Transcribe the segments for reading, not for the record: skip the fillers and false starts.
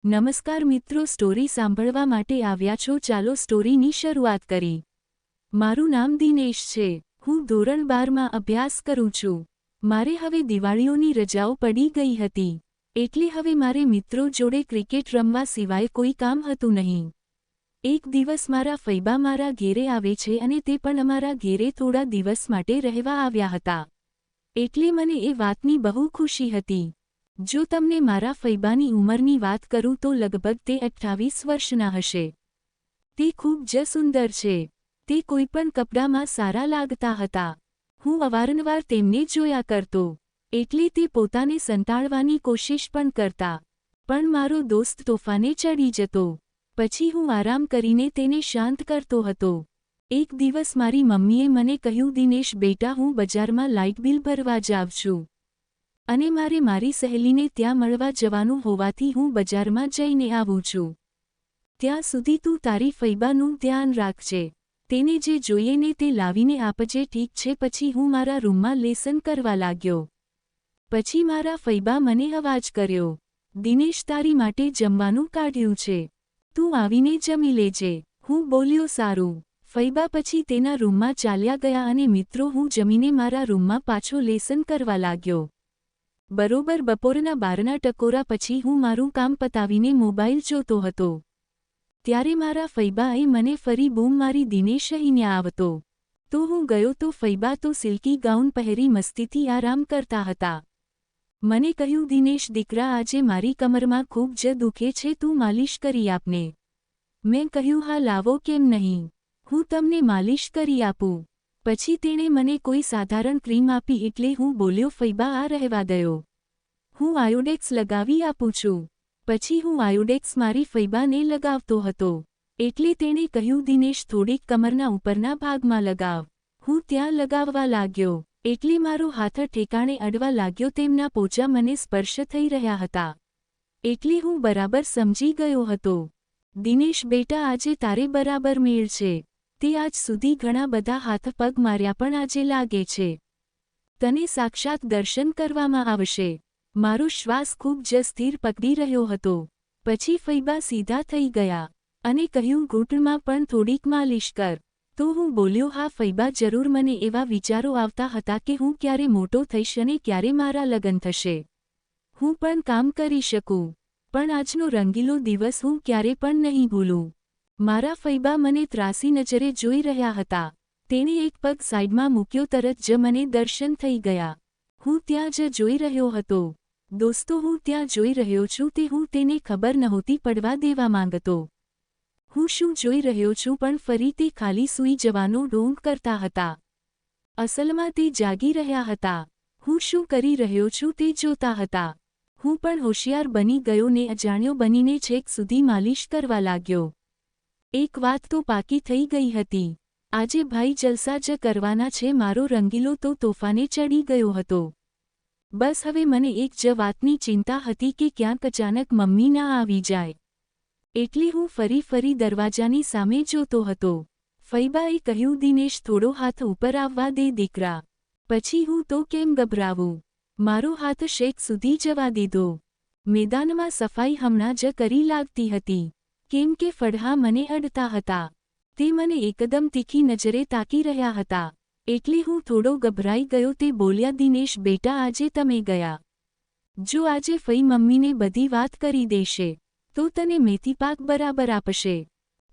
નમસ્કાર મિત્રો, સ્ટોરી સાંભળવા માટે આવ્યા છો? ચાલો સ્ટોરીની શરૂઆત કરી। મારું નામ દિનેશ છે। હું ધોરણ 12માં અભ્યાસ કરું છું। મારે હવે દિવાળીઓની રજાઓ પડી ગઈ હતી, એટલે હવે મારે મિત્રો જોડે ક્રિકેટ રમવા સિવાય કોઈ કામ હતું નહીં। એક દિવસ મારા ફૈબા મારા ઘેરે આવે છે અને તે પણ અમારા ઘેરે થોડા દિવસ માટે રહેવા આવ્યા હતા, એટલે મને એ વાતની બહુ ખુશી હતી। જો તમને મારા ફૈબાની ઉંમરની વાત કરું તો લગભગ તે 28 વર્ષના હશે। તે ખૂબ જ સુંદર છે। તે કોઈપણ કપડામાં સારા લાગતા હતા। હું અવારનવાર તેમને જોયા કરતો, એટલે તે પોતાને સંતાડવાની કોશિશ પણ કરતા, પણ મારો દોસ્ત તોફાને ચડી જતો। પછી હું આરામ કરીને તેને શાંત કરતો હતો। એક દિવસ મારી મમ્મીએ મને કહ્યું, દિનેશ બેટા, હું બજારમાં લાઇટ બિલ ભરવા જાઉં છું અને મારે મારી સહેલીને ત્યાં મળવા જવાનું હોવાથી હું બજારમાં જઈને આવું છું। ત્યાં સુધી તું તારી ફૈબાનું ધ્યાન રાખજે। તેને જે જોઈએ ને તે લાવીને આપજે, ઠીક છે? પછી હું મારા રૂમમાં લેસન કરવા લાગ્યો। પછી મારા ફૈબા મને અવાજ કર્યો, દિનેશ, તારી માટે જમવાનું કાઢ્યું છે, તું આવીને જમી લેજે। હું બોલ્યો, સારું। ફૈબા પછી તેના રૂમમાં ચાલ્યા ગયા અને મિત્રો, હું જમીને મારા રૂમમાં પાછો લેસન કરવા લાગ્યો। બરોબર બપોરના 12ના ટકોરા પછી હું મારું કામ પતાવીને મોબાઈલ જોતો હતો, ત્યારે મારા ફૈબાએ મને ફરી બૂમ મારી, દિનેશ અહીં આવતો। તો હું ગયો તો ફૈબા તો સિલ્કી ગાઉન પહેરી મસ્તીથી આરામ કરતા હતા। મને કહ્યું, દિનેશ દીકરા, આજે મારી કમરમાં ખૂબ જ દુખે છે, તું માલિશ કરી આપને। મેં કહ્યું, હા લાવો, કેમ નહીં, હું તમને માલિશ કરી આપું। પછી તેણે મને કોઈ સાધારણ ક્રીમ આપી એટલે હું બોલ્યો, ફૈબા આ રહેવા દયો, હું આયોડેક્સ લગાવી આપું છું। પછી હું આયોડેક્સ મારી ફૈબાને લગાવતો હતો, એટલે તેણે કહ્યું, દિનેશ થોડીક કમરના ઉપરના ભાગમાં લગાવ। હું ત્યાં લગાવવા લાગ્યો એટલે મારો હાથ ઠેકાણે અડવા લાગ્યો। તેમના પોચા મને સ્પર્શ થઈ રહ્યા હતા, એટલે હું બરાબર સમજી ગયો હતો। દિનેશ બેટા, આજે તારે બરાબર મેળ છે। તે આજ સુધી ઘણા બધા હાથ પગ માર્યા, પણ આજે લાગે છે તને સાક્ષાત દર્શન કરવામાં આવશે। મારો શ્વાસ ખૂબ જ સ્થિર પકડી રહ્યો હતો। પછી ફૈબા સીધા થઈ ગયા અને કહ્યું, ઘૂંટણમાં પણ થોડીક માલિશ કર। તો હું બોલ્યો, હા ફૈબા, જરૂર। મને એવા વિચારો આવતા હતા કે હું ક્યારે મોટો થઈશ અને ક્યારે મારા લગ્ન થશે, હું પણ કામ કરી શકું, પણ આજનો રંગીલો દિવસ હું ક્યારે પણ નહીં ભૂલું। મારા ફૈબા મને ત્રાસી નજરે જોઈ રહ્યા હતા। તેણે એક પગ સાઈડમાં મૂક્યો, તરત જ મને દર્શન થઈ ગયા। હું ત્યાં જ જોઈ રહ્યો હતો। દોસ્તો, હું ત્યાં જોઈ રહ્યો છું તે હું તેને ખબર નહોતી પડવા દેવા માંગતો। હું શું જોઈ રહ્યો છું, પણ ફરી તે ખાલી સૂઈ જવાનો ઢોંગ કરતા હતા। અસલમાં તે જાગી રહ્યા હતા। હું શું કરી રહ્યો છું તે જોતા હતા। હું પણ હોશિયાર બની ગયો ને અજાણ્યો બનીને છેક સુધી માલિશ કરવા લાગ્યો। એક વાત તો પાકી થઈ ગઈ હતી, આજે ભાઈ જલસા જ કરવાના છે। મારો રંગીલો તો તોફાને ચડી ગયો હતો। બસ હવે મને એક જ વાતની ચિંતા હતી કે ક્યાંક અચાનક મમ્મી ના આવી જાય, એટલે હું ફરી દરવાજાની સામે જોતો હતો। ફૈબાએ કહ્યું, દિનેશ થોડો હાથ ઉપર આવવા દે દીકરા। પછી હું તો કેમ ગભરાવું, મારો હાથ શેક સુધી જવા દીધો। મેદાનમાં સફાઈ હમણાં જ કરી લાગતી હતી, કેમ કે ફળહા મને અડતા હતા। તે મને એકદમ તીખી નજરે તાકી રહ્યા હતા, એટલે હું થોડો ગભરાઈ ગયો। તે બોલ્યા, દિનેશ બેટા, આજે તમે ગયા, જો આજે ફઈ મમ્મીને બધી વાત કરી દેશે તો તને મેથીપાક બરાબર આપશે।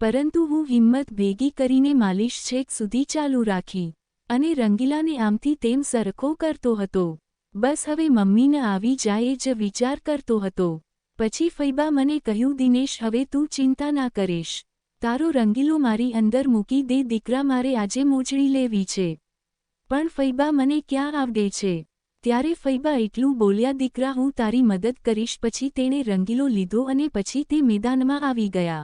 પરંતુ હું હિંમત ભેગી કરીને માલિશ છેક સુધી ચાલુ રાખી અને રંગીલાને આમથી તેમ સરખો કરતો હતો। બસ હવે મમ્મી ન આવી જાય એ જ વિચાર કરતો હતો। પછી ફૈબા મને કહ્યું, દિનેશ હવે તું ચિંતા ના કરીશ, તારો રંગીલો મારી અંદર મૂકી દે દીકરા, મારે આજે મોજડી લેવી છે। પણ ફૈબા, મને ક્યાં આવડે છે? ત્યારે ફૈબા એટલું બોલ્યા, દીકરા હું તારી મદદ કરીશ। પછી તેણે રંગીલો લીધો અને પછી તે મેદાનમાં આવી ગયા।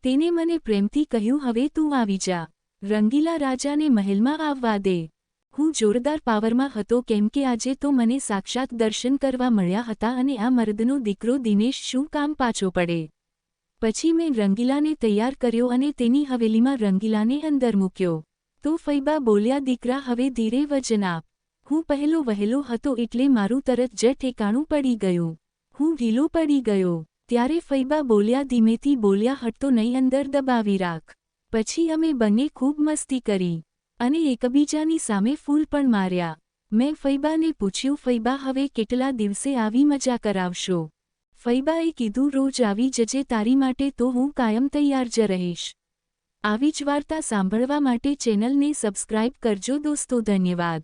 તેને મને પ્રેમથી કહ્યું, હવે તું આવી જા, રંગીલા રાજાને મહેલમાં આવવા દે। હું જોરદાર પાવરમાં હતો, કેમ કે આજે તો મને સાક્ષાત દર્શન કરવા મળ્યા હતા અને આ મર્દનો દીકરો દિનેશ શું કામ પાછો પડે। પછી મેં રંગીલાને તૈયાર કર્યો અને તેની હવેલીમાં રંગીલાને અંદર મૂક્યો। તો ફૈબા બોલ્યા, દીકરા હવે ધીરે વજન આપ। હું પહેલો વહેલો હતો એટલે મારું તરત જ ઠેકાણું પડી ગયું। હું ઢીલો પડી ગયો। ત્યારે ફૈબા બોલ્યા, ધીમેથી બોલ્યા, હટતો નહીં, અંદર દબાવી રાખ. પછી અમે બંને ખૂબ મસ્તી કરી અને એકબીજાની સામે ફૂલ પણ માર્યા. મેં ફૈબાને પૂછ્યું, ફૈબા, હવે કેટલા દિવસે આવી મજા કરાવશો? ફૈબાએ કીધું, રોજ આવી જજે, તારી માટે તો હું કાયમ તૈયાર જ રહીશ. આવી જ વાર્તા સાંભળવા માટે ચેનલને સબસ્ક્રાઇબ કરજો દોસ્તો. ધન્યવાદ.